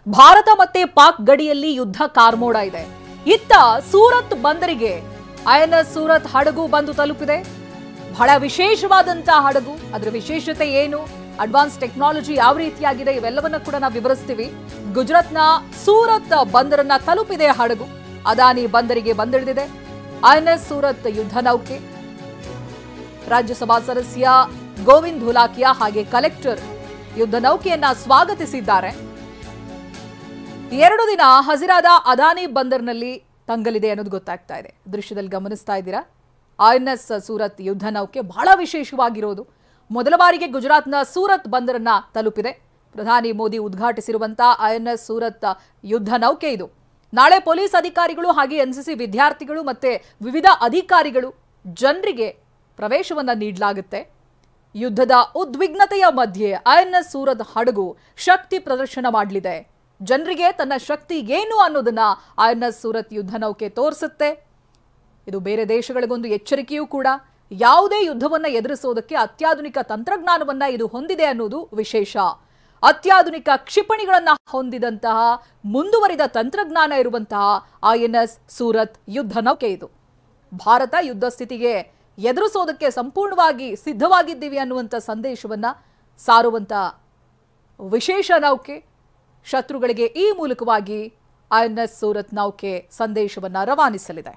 ಭಾರತ ಮತ್ತೆ ಪಾಕ್ ಗಡಿಯಲ್ಲಿ ಯುದ್ಧ ಕಾರ್ಮೋಡ ಇದೆ. ಇತ್ತ ಸೂರತ್ ಬಂದರಿಗೆ ಐಎನ್ಎಸ್ ಸೂರತ್ ಹಡಗು ಬಂದು ತಲುಪಿದೆ. ಬಹಳ ವಿಶೇಷವಾದಂತಹ ಹಡಗು. ಅದರ ವಿಶೇಷತೆ ಏನು, ಅಡ್ವಾನ್ಸ್ ಟೆಕ್ನಾಲಜಿ ಯಾವ ರೀತಿಯಾಗಿದೆ, ಇವೆಲ್ಲವನ್ನ ಕೂಡ ನಾವು ವಿವರಿಸ್ತೀವಿ. ಗುಜರಾತ್ನ ಸೂರತ್ ಬಂದರನ್ನ ತಲುಪಿದೆ ಹಡಗು. ಅದಾನಿ ಬಂದರಿಗೆ ಬಂದಿಳಿದಿದೆ ಐಎನ್ಎಸ್ ಸೂರತ್ ಯುದ್ಧ ನೌಕೆ. ರಾಜ್ಯಸಭಾ ಸದಸ್ಯ ಗೋವಿಂದ್ ಧುಲಾಕಿಯಾ ಹಾಗೆ ಕಲೆಕ್ಟರ್ ಯುದ್ಧ ನೌಕೆಯನ್ನ ಸ್ವಾಗತಿಸಿದ್ದಾರೆ. 2 ದಿನ ಹಜಿರಾದ ಅದಾನಿ ಬಂದರ್ನಲ್ಲಿ ತಂಗಲಿದೆ ಅನ್ನೋದು ಗೊತ್ತಾಗ್ತಾ ಇದೆ. ದೃಶ್ಯದಲ್ಲಿ ಗಮನಿಸ್ತಾ ಇದ್ದೀರಾ, ಐಎನ್ಎಸ್ ಸೂರತ್ ಯುದ್ಧ ನೌಕೆ ಬಹಳ ವಿಶೇಷವಾಗಿರೋದು. ಮೊದಲ ಬಾರಿಗೆ ಗುಜರಾತ್ನ ಸೂರತ್ ಬಂದರನ್ನ ತಲುಪಿದೆ. ಪ್ರಧಾನಿ ಮೋದಿ ಉದ್ಘಾಟಿಸಿರುವಂತಹ ಐಎನ್ಎಸ್ ಸೂರತ್ ಯುದ್ಧ ನೌಕೆ ಇದು. ನಾಳೆ ಪೊಲೀಸ್ ಅಧಿಕಾರಿಗಳು ಹಾಗೆ ಎನ್ಸಿಸಿ ವಿದ್ಯಾರ್ಥಿಗಳು ಮತ್ತೆ ವಿವಿಧ ಅಧಿಕಾರಿಗಳು ಜನರಿಗೆ ಪ್ರವೇಶವನ್ನ ನೀಡಲಾಗುತ್ತೆ. ಯುದ್ಧದ ಉದ್ವಿಗ್ನತೆಯ ಮಧ್ಯೆ ಐಎನ್ಎಸ್ ಸೂರತ್ ಹಡಗು ಶಕ್ತಿ ಪ್ರದರ್ಶನ ಮಾಡಲಿದೆ. ಜನರಿಗೆ ತನ್ನ ಶಕ್ತಿ ಏನು ಅನ್ನೋದನ್ನ ಐಎನ್ಎಸ್ ಸೂರತ್ ಯುದ್ಧ ನೌಕೆ ತೋರಿಸುತ್ತೆ. ಇದು ಬೇರೆ ದೇಶಗಳಿಗೊಂದು ಎಚ್ಚರಿಕೆಯೂ ಕೂಡ. ಯಾವುದೇ ಯುದ್ಧವನ್ನ ಎದುರಿಸೋದಕ್ಕೆ ಅತ್ಯಾಧುನಿಕ ತಂತ್ರಜ್ಞಾನವನ್ನ ಇದು ಹೊಂದಿದೆ ಅನ್ನೋದು ವಿಶೇಷ. ಅತ್ಯಾಧುನಿಕ ಕ್ಷಿಪಣಿಗಳನ್ನ ಹೊಂದಿದಂತಹ ಮುಂದುವರಿದ ತಂತ್ರಜ್ಞಾನ ಇರುವಂತಹ ಐಎನ್ಎಸ್ ಸೂರತ್ ಯುದ್ಧ ನೌಕೆ ಇದು. ಭಾರತ ಯುದ್ಧ ಸ್ಥಿತಿಗೆ ಎದುರಿಸೋದಕ್ಕೆ ಸಂಪೂರ್ಣವಾಗಿ ಸಿದ್ಧವಾಗಿದ್ದೀವಿ ಅನ್ನುವಂಥ ಸಂದೇಶವನ್ನ ಸಾರುವಂತ ವಿಶೇಷ ನೌಕೆ. ಶತ್ರುಗಳಿಗೆ ಈ ಮೂಲಕವಾಗಿ ಐಎನ್ಎಸ್ ಸೂರತ್ ನೌಕೆ ಸಂದೇಶವನ್ನ ರವಾನಿಸಲಿದೆ.